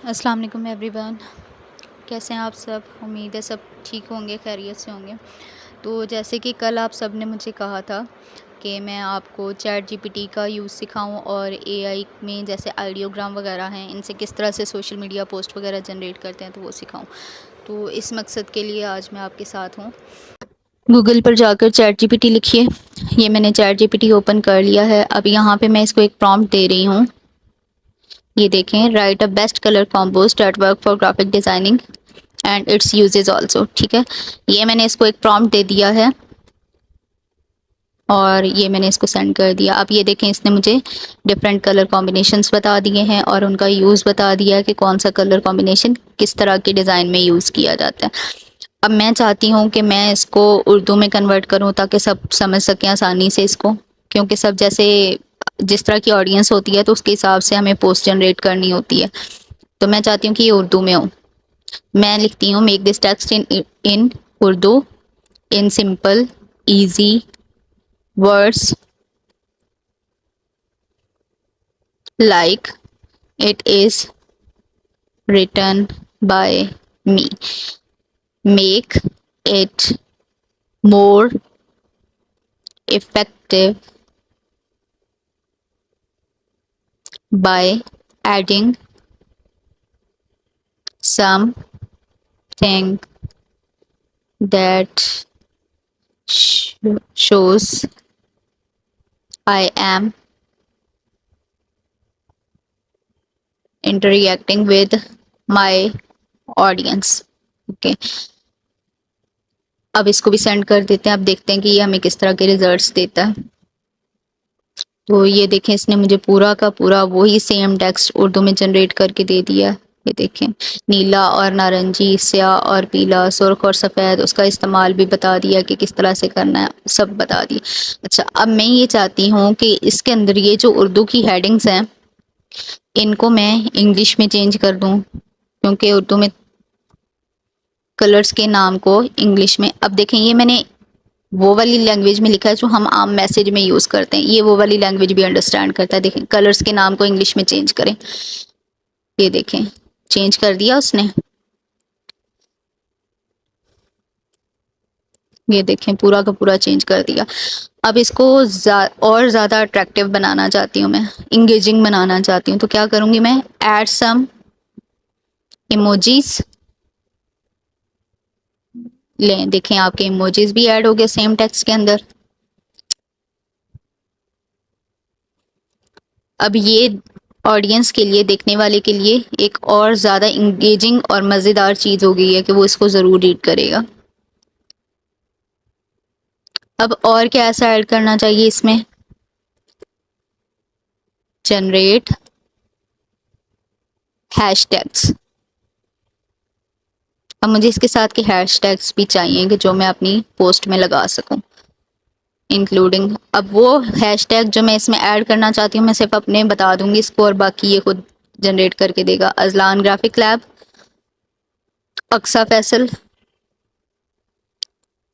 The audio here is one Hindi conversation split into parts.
अस्सलाम वालेकुम एवरीवन। कैसे हैं आप सब? उम्मीद है सब ठीक होंगे, खैरियत से होंगे। तो जैसे कि कल आप सब ने मुझे कहा था कि मैं आपको चैट जीपीटी का यूज़ सिखाऊं और एआई में जैसे आइडियोग्राम वगैरह हैं, इनसे किस तरह से सोशल मीडिया पोस्ट वगैरह जनरेट करते हैं, तो वो सिखाऊं। तो इस मकसद के लिए आज मैं आपके साथ हूँ। गूगल पर जाकर चैट जीपीटी लिखिए। ये मैंने चैट जीपीटी ओपन कर लिया है। अब यहाँ पे मैं इसको एक प्रॉम्प्ट दे रही हूँ। ये देखें, write a best colour compose that work for graphic designing and its usages also. ठीक है, ये मैंने इसको एक प्रॉम्प्ट दे दिया है और ये मैंने इसको सेंड कर दिया। अब ये देखें, इसने मुझे डिफरेंट कलर कॉम्बिनेशंस बता दिए हैं और उनका यूज़ बता दिया है कि कौन सा कलर कॉम्बिनेशन किस तरह के डिज़ाइन में यूज़ किया जाता है। अब मैं चाहती हूँ कि मैं इसको उर्दू में कन्वर्ट करूँ ताकि सब समझ सकें आसानी से इसको, क्योंकि सब जैसे जिस तरह की ऑडियंस होती है तो उसके हिसाब से हमें पोस्ट जनरेट करनी होती है। तो मैं चाहती हूँ कि ये उर्दू में हो। मैं लिखती हूँ, make this text in Urdu in simple easy words like it is written by me. Make it more effective by adding something that shows I am interacting with my audience. Okay, अब इसको भी सेंड कर देते हैं। अब देखते हैं कि ये हमें किस तरह के रिजल्ट्स देता है। तो ये देखें, इसने मुझे पूरा का पूरा वही सेम टेक्स्ट उर्दू में जनरेट करके दे दिया। ये देखें, नीला और नारंगी, स्याह और पीला, सुर्ख और सफ़ेद, उसका इस्तेमाल भी बता दिया कि किस तरह से करना है, सब बता दिया। अच्छा, अब मैं ये चाहती हूँ कि इसके अंदर ये जो उर्दू की हेडिंग्स हैं इनको मैं इंग्लिश में चेंज कर दूँ, क्योंकि उर्दू में कलर्स के नाम को इंग्लिश में। अब देखें, ये मैंने वो वाली लैंग्वेज में लिखा है जो हम आम मैसेज में यूज़ करते हैं। ये वो वाली लैंग्वेज भी अंडरस्टैंड करता है। देखें, कलर्स के नाम को इंग्लिश में चेंज करें। ये देखें, चेंज कर दिया उसने। ये देखें, पूरा का पूरा चेंज कर दिया। अब इसको और ज़्यादा अट्रैक्टिव बनाना चाहती हूँ मैं, इंगेजिंग बनाना चाहती हूँ। तो क्या करूँगी मैं, ऐड सम इमोजीज। लें, देखें, आपके इमोजीज भी ऐड हो गए सेम टेक्स्ट के अंदर। अब ये ऑडियंस के लिए, देखने वाले के लिए एक और ज़्यादा इंगेजिंग और मज़ेदार चीज़ हो गई है कि वो इसको ज़रूर रीड करेगा। अब और क्या ऐसा ऐड करना चाहिए इसमें, जनरेट हैशटैग्स। अब मुझे इसके साथ के हैशटैग्स भी चाहिए कि जो मैं अपनी पोस्ट में लगा सकूं, इंक्लूडिंग। अब वो हैशटैग जो मैं इसमें ऐड करना चाहती हूँ मैं सिर्फ अपने बता दूंगी इसको और बाकी ये खुद जनरेट करके देगा। Azlan graphic lab, Aqsa Faisal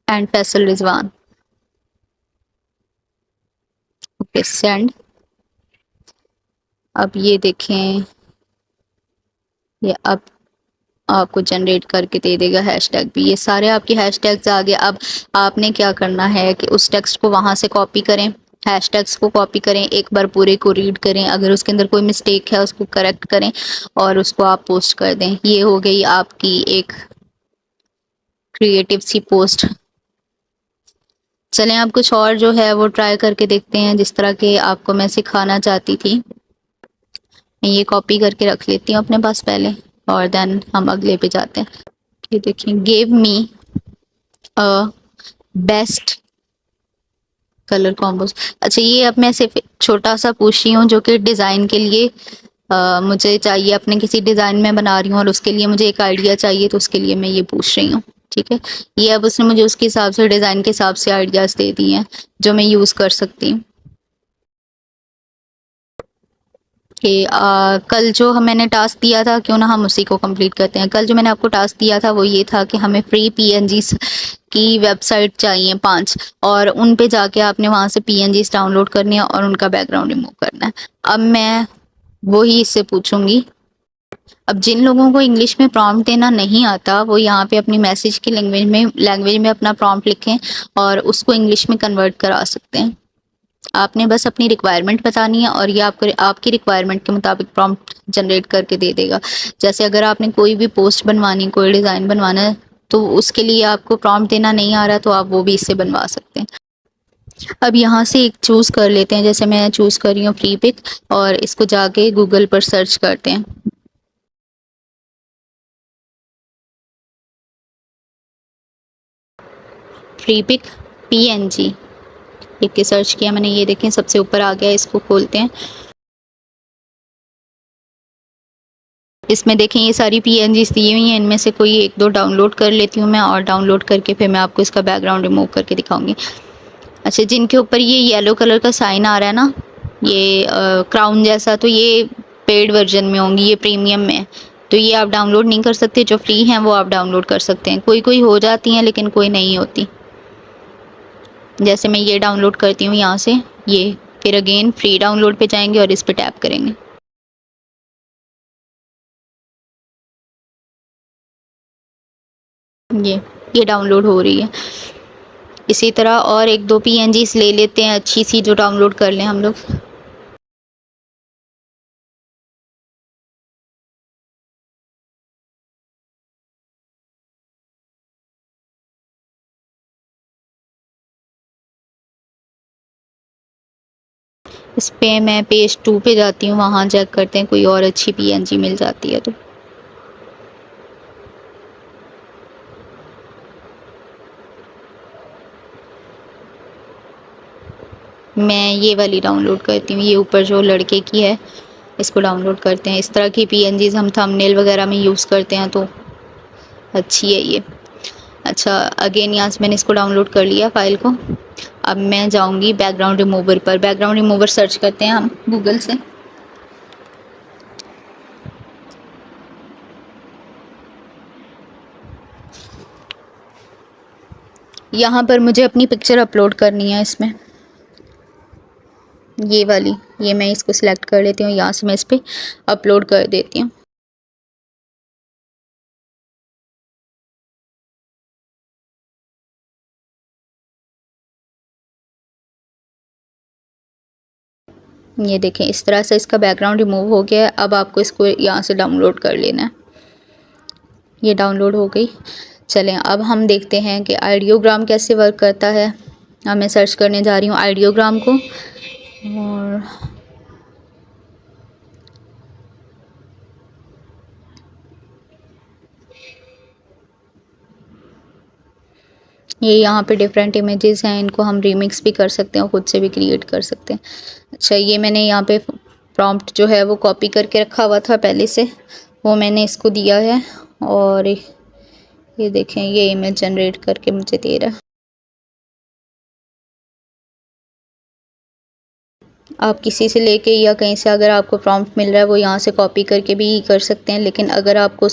and Faisal Rizwan. Okay, send. अब ये देखें, ये अब आपको जनरेट करके दे देगा हैशटैग भी। ये सारे आपके हैशटैग्स आ गए। अब आपने क्या करना है कि उस टेक्स्ट को वहाँ से कॉपी करें, हैशटैग्स को कॉपी करें, एक बार पूरे को रीड करें, अगर उसके अंदर कोई मिस्टेक है उसको करेक्ट करें और उसको आप पोस्ट कर दें। ये हो गई आपकी एक क्रिएटिव सी पोस्ट। चलें, अब कुछ और जो है वो ट्राई करके देखते हैं जिस तरह के आपको मैं सिखाना चाहती थी। मैं ये कॉपी करके रख लेती हूँ अपने पास पहले और देन हम अगले पे जाते हैं। ये देखिए, गिव मी अ बेस्ट कलर कॉम्बोज। अच्छा, ये अब मैं सिर्फ छोटा सा पूछ रही हूँ जो कि डिज़ाइन के लिए मुझे चाहिए, अपने किसी डिज़ाइन में बना रही हूँ और उसके लिए मुझे एक आइडिया चाहिए, तो उसके लिए मैं ये पूछ रही हूँ। ठीक है, ये अब उसने मुझे उसके हिसाब से, डिज़ाइन के हिसाब से आइडियाज़ दे दिए हैं जो मैं यूज़ कर सकती हूँ। कि कल जो मैंने टास्क दिया था, क्यों ना हम उसी को कंप्लीट करते हैं। कल जो मैंने आपको टास्क दिया था वो ये था कि हमें फ्री पीएनजी की वेबसाइट चाहिए 5, और उन पे जाके आपने वहाँ से पीएनजी डाउनलोड करनी है और उनका बैकग्राउंड रिमूव करना है। अब मैं वही इससे पूछूंगी अब जिन लोगों को इंग्लिश में प्रॉम्प्ट देना नहीं आता, वो यहाँ पे अपनी मैसेज की लैंग्वेज में अपना प्रॉम्प्ट लिखें और उसको इंग्लिश में कन्वर्ट करा सकते हैं। आपने बस अपनी रिक्वायरमेंट बतानी है और ये आपको आपकी रिक्वायरमेंट के मुताबिक प्रॉम्प्ट जनरेट करके दे देगा। जैसे अगर आपने कोई भी पोस्ट बनवानी, कोई डिज़ाइन बनवाना है, तो उसके लिए आपको प्रॉम्प्ट देना नहीं आ रहा, तो आप वो भी इससे बनवा सकते हैं। अब यहाँ से एक चूज़ कर लेते हैं, जैसे मैं चूज़ कर रही हूँ फ्री पिक, और इसको जाके गूगल पर सर्च करते हैं। फ्री पिक PNG लिख के सर्च किया मैंने, ये देखें सबसे ऊपर आ गया। इसको खोलते हैं। इसमें देखें ये सारी PNGs दी हुई हैं, इनमें से कोई एक दो डाउनलोड कर लेती हूँ मैं, और डाउनलोड करके फिर मैं आपको इसका बैकग्राउंड रिमूव करके दिखाऊंगी। अच्छा, जिनके ऊपर ये येलो कलर का साइन आ रहा है ना, ये क्राउन जैसा, तो ये पेड वर्जन में होंगी, ये प्रीमियम में, तो ये आप डाउनलोड नहीं कर सकते। जो फ्री हैं वो आप डाउनलोड कर सकते हैं। कोई कोई हो जाती हैं लेकिन कोई नहीं होती। जैसे मैं ये डाउनलोड करती हूँ यहाँ से, ये फिर अगेन फ्री डाउनलोड पे जाएंगे और इस पर टैप करेंगे। ये डाउनलोड हो रही है। इसी तरह और एक दो PNGs ले लेते हैं अच्छी सी, जो डाउनलोड कर लें हम लोग। इस पे मैं पेज 2 पे जाती हूँ, वहाँ चेक करते हैं कोई और अच्छी PNG मिल जाती है तो। मैं ये वाली डाउनलोड करती हूँ, ये ऊपर जो लड़के की है, इसको डाउनलोड करते हैं। इस तरह की PNGs हम थंबनेल वगैरह में यूज़ करते हैं तो अच्छी है ये। अच्छा, अगेन यहाँ से मैंने इसको डाउनलोड कर लिया फ़ाइल को। अब मैं जाऊँगी बैकग्राउंड रिमूवर पर। बैकग्राउंड रिमूवर सर्च करते हैं हम गूगल से। यहाँ पर मुझे अपनी पिक्चर अपलोड करनी है इसमें, ये वाली, ये मैं इसको सिलेक्ट कर लेती हूँ। यहाँ से मैं इस पर अपलोड कर देती हूँ। ये देखें इस तरह से इसका बैकग्राउंड रिमूव हो गया है। अब आपको इसको यहाँ से डाउनलोड कर लेना है। ये डाउनलोड हो गई। चलें अब हम देखते हैं कि आइडियोग्राम कैसे वर्क करता है। अब मैं सर्च करने जा रही हूँ आइडियोग्राम को, और ये यहाँ पे डिफरेंट इमेजेस हैं, इनको हम रीमिक्स भी कर सकते हैं और ख़ुद से भी क्रिएट कर सकते हैं। अच्छा, ये मैंने यहाँ पे प्रॉम्प्ट जो है वो कॉपी करके रखा हुआ था पहले से, वो मैंने इसको दिया है, और ये देखें ये इमेज जनरेट करके मुझे दे रहा है। आप किसी से लेके या कहीं से अगर आपको प्रॉम्प्ट मिल रहा है, वो यहाँ से कॉपी करके भी कर सकते हैं, लेकिन अगर आपको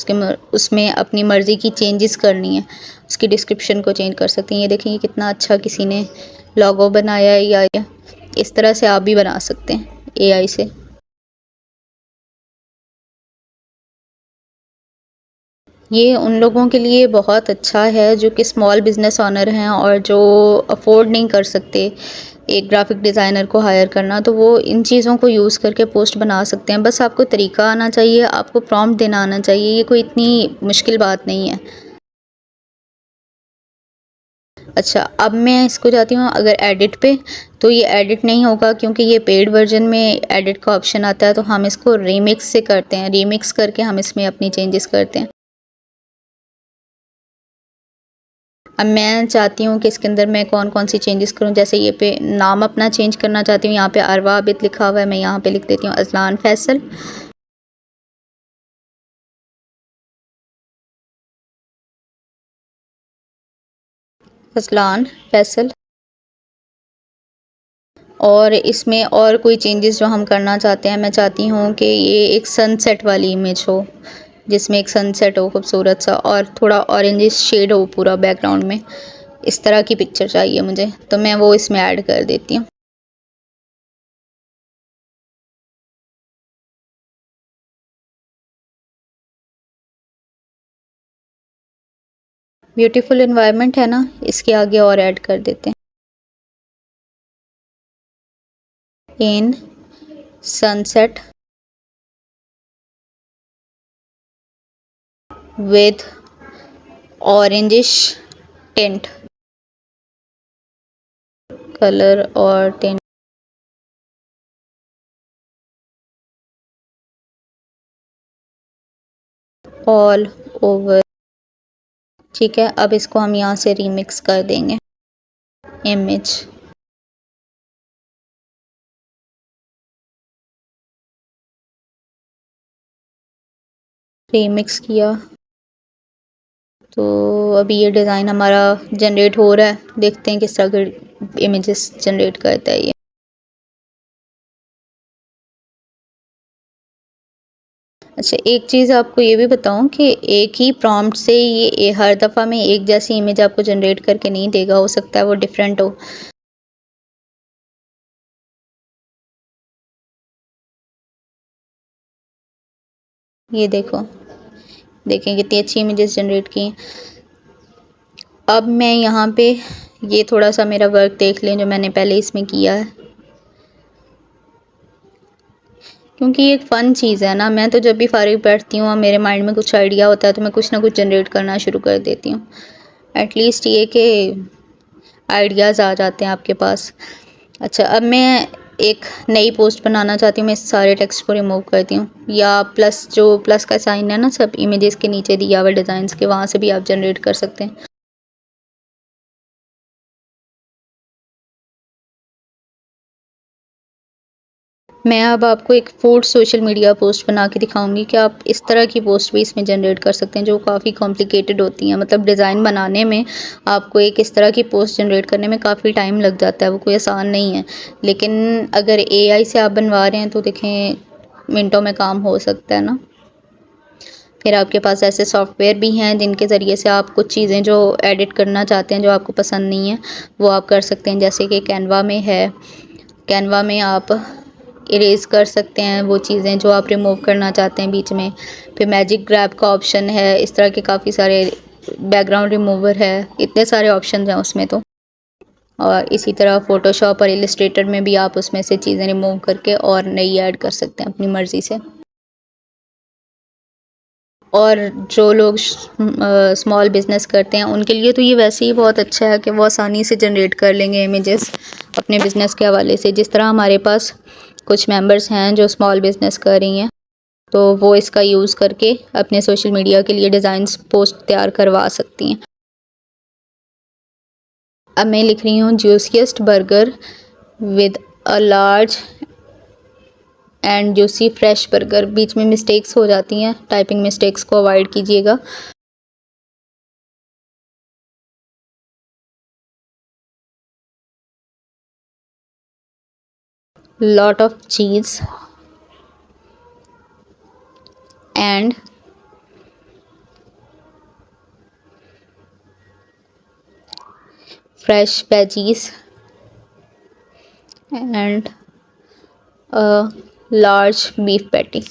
उसमें अपनी मर्ज़ी की चेंजेस करनी है, उसकी डिस्क्रिप्शन को चेंज कर सकते हैं। ये देखें ये कितना अच्छा किसी ने लोगो बनाया है, या इस तरह से आप भी बना सकते हैं AI से। ये उन लोगों के लिए बहुत अच्छा है जो कि स्मॉल बिज़नेस ओनर हैं और जो अफोर्ड नहीं कर सकते एक ग्राफिक डिज़ाइनर को हायर करना, तो वो इन चीज़ों को यूज़ करके पोस्ट बना सकते हैं। बस आपको तरीका आना चाहिए, आपको प्रॉम्प्ट देना आना चाहिए, ये कोई इतनी मुश्किल बात नहीं है। अच्छा, अब मैं इसको जाती हूँ अगर एडिट पे, तो ये एडिट नहीं होगा क्योंकि ये पेड वर्जन में एडिट का ऑप्शन आता है, तो हम इसको रीमिक्स से करते हैं। रीमिक्स करके हम इसमें अपनी चेंजेस करते हैं। अब मैं चाहती हूँ कि इसके अंदर मैं कौन कौन सी चेंजेस करूँ। जैसे ये पे नाम अपना चेंज करना चाहती हूँ, यहाँ पे अरवा आबिद लिखा हुआ है, मैं यहाँ पे लिख देती हूँ अजलान फैसल। अजलान फैसल। और इसमें और कोई चेंजेस जो हम करना चाहते हैं, मैं चाहती हूँ कि ये एक सनसेट वाली इमेज हो, जिसमें एक सनसेट हो खूबसूरत सा, और थोड़ा ऑरेंजिश शेड हो पूरा बैकग्राउंड में। इस तरह की पिक्चर चाहिए मुझे, तो मैं वो इसमें ऐड कर देती हूँ। ब्यूटीफुल एनवायरनमेंट है ना, इसके आगे और ऐड कर देते हैं in sunset with orangish tint, colour और टिंट ऑल ओवर। ठीक है, अब इसको हम यहाँ से रीमिक्स कर देंगे। इमेज रीमिक्स किया तो अभी ये डिज़ाइन हमारा जनरेट हो रहा है, देखते हैं किस तरह के इमेजेस जनरेट करता है ये। अच्छा, एक चीज़ आपको ये भी बताऊं कि एक ही प्रॉम्प्ट से ये हर दफ़ा में एक जैसी इमेज आपको जनरेट करके नहीं देगा, हो सकता है वो डिफरेंट हो। ये देखो, देखें कितनी अच्छी इमेजेस जनरेट की। अब मैं यहाँ पे ये थोड़ा सा मेरा वर्क देख लें जो मैंने पहले इसमें किया है, क्योंकि ये एक फ़न चीज़ है ना। मैं तो जब भी फारिग बैठती हूँ और मेरे माइंड में कुछ आइडिया होता है तो मैं कुछ ना कुछ जनरेट करना शुरू कर देती हूँ। एटलीस्ट ये कि आइडियाज़ आ जाते हैं आपके पास। अच्छा, अब मैं एक नई पोस्ट बनाना चाहती हूँ। मैं इस सारे टेक्स्ट को रिमूव करती हूँ, या प्लस जो प्लस का साइन है ना सब इमेजेस के नीचे दिया हुआ डिज़ाइंस के, वहाँ से भी आप जनरेट कर सकते हैं। मैं अब आपको एक फूड सोशल मीडिया पोस्ट बना के दिखाऊंगी कि आप इस तरह की पोस्ट भी इसमें जनरेट कर सकते हैं जो काफ़ी कॉम्प्लिकेटेड होती हैं। मतलब डिज़ाइन बनाने में आपको एक इस तरह की पोस्ट जनरेट करने में काफ़ी टाइम लग जाता है, वो कोई आसान नहीं है। लेकिन अगर एआई से आप बनवा रहे हैं तो देखें मिनटों में काम हो सकता है ना। फिर आपके पास ऐसे सॉफ्टवेयर भी हैं जिनके ज़रिए से आप कुछ चीज़ें जो एडिट करना चाहते हैं जो आपको पसंद नहीं है वो आप कर सकते हैं। जैसे कि कैनवा में है, कैनवा में आप इरेज़ कर सकते हैं वो चीज़ें जो आप रिमूव करना चाहते हैं बीच में। फिर मैजिक ग्रैब का ऑप्शन है, इस तरह के काफ़ी सारे, बैकग्राउंड रिमूवर है, इतने सारे ऑप्शन हैं उसमें तो। और इसी तरह फ़ोटोशॉप और इलस्ट्रेटर में भी आप उसमें से चीज़ें रिमूव करके और नई ऐड कर सकते हैं अपनी मर्ज़ी से। और जो लोग स्मॉल बिज़नेस करते हैं उनके लिए तो ये वैसे ही बहुत अच्छा है कि वो आसानी से जनरेट कर लेंगे इमेजेस अपने बिज़नेस के हवाले से। जिस तरह हमारे पास कुछ मेंबर्स हैं जो स्मॉल बिज़नेस कर रही हैं तो वो इसका यूज़ करके अपने सोशल मीडिया के लिए डिज़ाइंस पोस्ट तैयार करवा सकती हैं। अब मैं लिख रही हूँ juiciest burger with a large and juicy fresh burger. बीच में मिस्टेक्स हो जाती हैं, टाइपिंग मिस्टेक्स को अवॉइड कीजिएगा। Lot of cheese and fresh veggies and a large beef patty.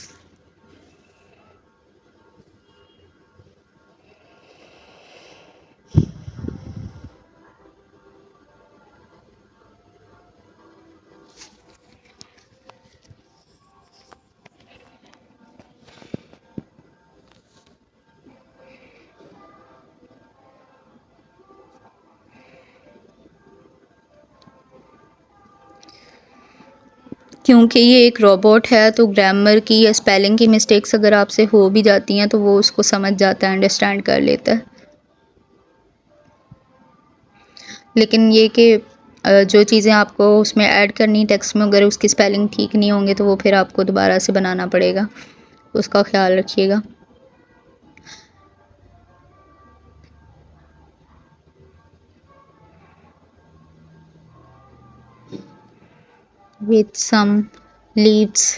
क्योंकि ये एक रोबोट है तो ग्रामर की या स्पेलिंग की मिस्टेक्स अगर आपसे हो भी जाती हैं तो वो उसको समझ जाता है, अंडरस्टैंड कर लेता है। लेकिन ये कि जो चीज़ें आपको उसमें ऐड करनी टेक्स्ट में, अगर उसकी स्पेलिंग ठीक नहीं होंगे तो वो फिर आपको दोबारा से बनाना पड़ेगा, उसका ख्याल रखिएगा। विथ सम लीव्स,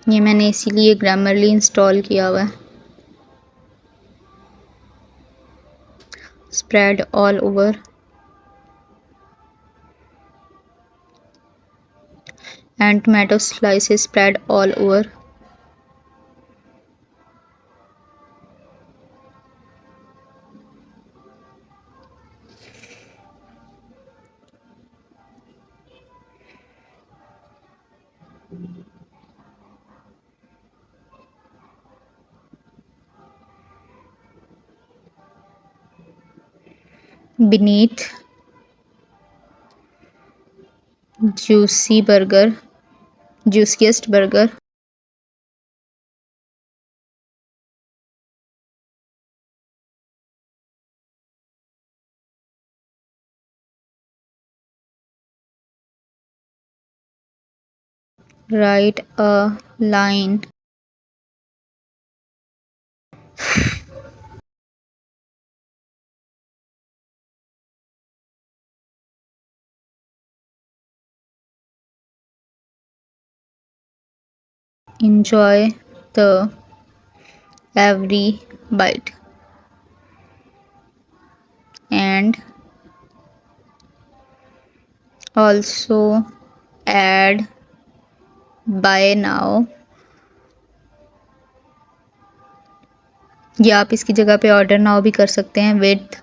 ये मैंने इसीलिए ग्रामरली इंस्टॉल किया हुआ है। Spread all over and tomato slices spread all over। beneath juicy burger, juiciest burger, write a line. Enjoy the every bite and also add buy now, या आप इसकी जगह पे ऑर्डर नाउ भी कर सकते हैं with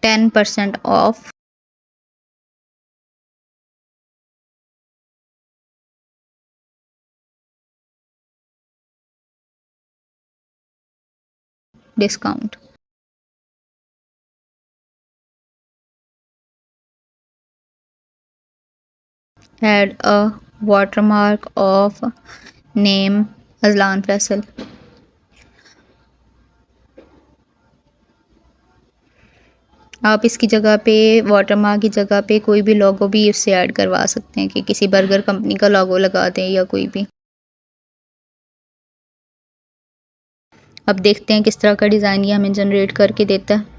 10% off. Discount. Add a watermark of name Azlan Faisal. आप इसकी जगह पे वाटरमार्क की जगह पे कोई भी लोगो भी इससे ऐड करवा सकते हैं कि किसी बर्गर कंपनी का लोगो लगा दें या कोई भी। अब देखते हैं किस तरह का डिज़ाइन ये हमें जनरेट करके देता है।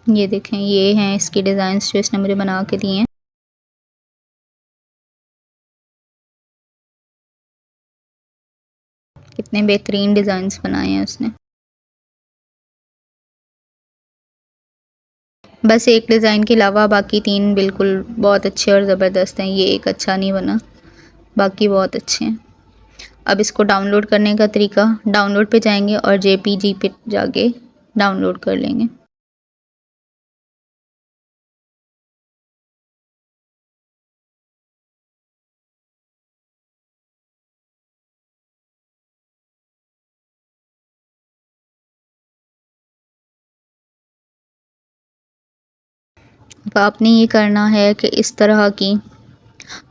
ये देखें, ये हैं इसके डिज़ाइंस जो इसने मुझे बना के दिए हैं। कितने बेहतरीन डिज़ाइंस बनाए हैं उसने। बस एक डिज़ाइन के अलावा बाकी 3 बिल्कुल बहुत अच्छे और ज़बरदस्त हैं। ये एक अच्छा नहीं बना, बाकी बहुत अच्छे हैं। अब इसको डाउनलोड करने का तरीका, डाउनलोड पे जाएंगे और जेपीजी पे जाके डाउनलोड कर लेंगे। अब आपने ये करना है कि इस तरह की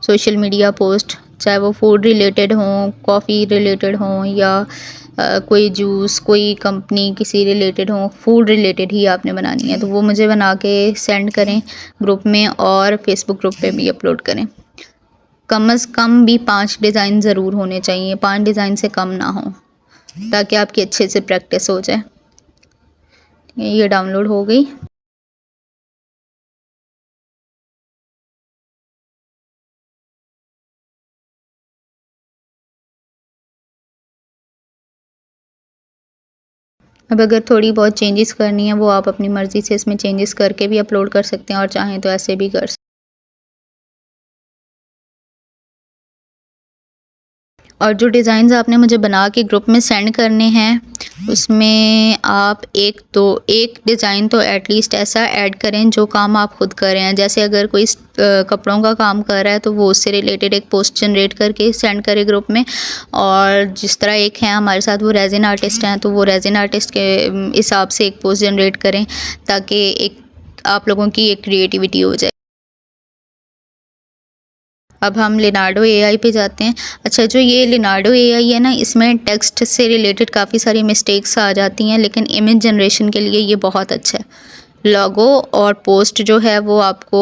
सोशल मीडिया पोस्ट, चाहे वो फूड रिलेटेड हों, कॉफ़ी रिलेटेड हों या कोई जूस, कोई कंपनी किसी रिलेटेड हो, फूड रिलेटेड ही आपने बनानी है, तो वो मुझे बना के सेंड करें ग्रुप में और फेसबुक ग्रुप पे भी अपलोड करें। कम अज़ कम भी 5 डिज़ाइन ज़रूर होने चाहिए, 5 डिज़ाइन से कम ना हो, ताकि आपकी अच्छे से प्रैक्टिस हो जाए। ये डाउनलोड हो गई। अब अगर थोड़ी बहुत चेंजेस करनी है वो आप अपनी मर्ज़ी से इसमें चेंजेस करके भी अपलोड कर सकते हैं और चाहें तो ऐसे भी कर सकते हैं। और जो डिज़ाइंस आपने मुझे बना के ग्रुप में सेंड करने हैं उसमें आप एक डिज़ाइन तो एटलीस्ट ऐसा ऐड करें जो काम आप खुद कर रहे हैं। जैसे अगर कोई कपड़ों का काम कर रहा है तो वो उससे रिलेटेड एक पोस्ट जनरेट करके सेंड करें ग्रुप में। और जिस तरह एक है हमारे साथ वो रेजिन आर्टिस्ट हैं, तो वो रेजिन आर्टिस्ट के हिसाब से एक पोस्ट जनरेट करें ताकि एक आप लोगों की एक क्रिएटिविटी हो जाए। अब हम लिनार्डो एआई पे जाते हैं। अच्छा, जो ये लिनार्डो एआई है ना, इसमें टेक्स्ट से रिलेटेड काफ़ी सारी मिस्टेक्स आ जाती हैं, लेकिन इमेज जनरेशन के लिए ये बहुत अच्छा है। लोगो और पोस्ट जो है वो आपको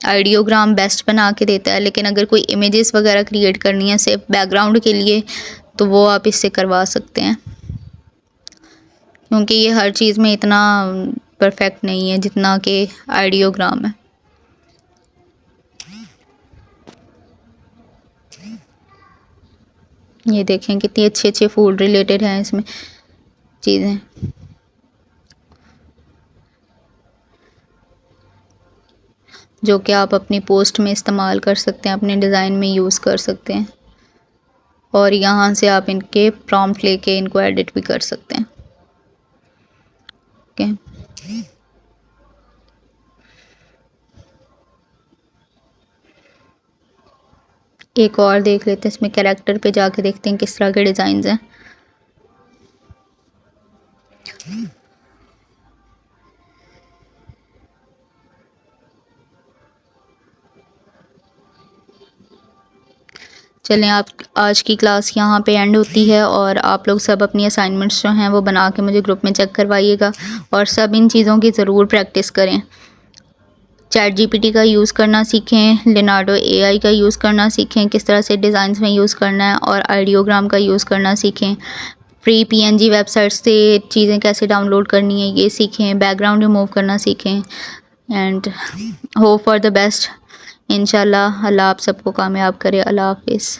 आइडियोग्राम बेस्ट बना के देता है, लेकिन अगर कोई इमेजेस वगैरह क्रिएट करनी है सिर्फ बैकग्राउंड के लिए तो वो आप इससे करवा सकते हैं, क्योंकि ये हर चीज़ में इतना परफेक्ट नहीं है जितना कि आइडियोग्राम है। ये देखें कितनी अच्छे अच्छे फूड रिलेटेड हैं इसमें चीज़ें। जो कि आप अपनी पोस्ट में इस्तेमाल कर सकते हैं, अपने डिज़ाइन में यूज़ कर सकते हैं। और यहाँ से आप इनके प्रॉम्प्ट लेके इनको एडिट भी कर सकते हैं। ओके, एक और देख लेते हैं, इसमें कैरेक्टर पे जाके देखते हैं किस तरह के डिज़ाइंस हैं। चलें, आप आज की क्लास यहाँ पे एंड होती है और आप लोग सब अपनी असाइनमेंट्स जो हैं वो बना के मुझे ग्रुप में चेक करवाइएगा और सब इन चीज़ों की ज़रूर प्रैक्टिस करें। चैट जीपीटी का यूज़ करना सीखें, लिनार्डो एआई का यूज़ करना सीखें, किस तरह से डिज़ाइंस में यूज़ करना है, और आइडियोग्राम का यूज़ करना सीखें। फ्री पीएनजी वेबसाइट से चीज़ें कैसे डाउनलोड करनी है ये सीखें, बैकग्राउंड रिमूव करना सीखें। And hope for the best. इंशाल्लाह अल्लाह आप सबको कामयाब करे। अल्लाह हाफिज़।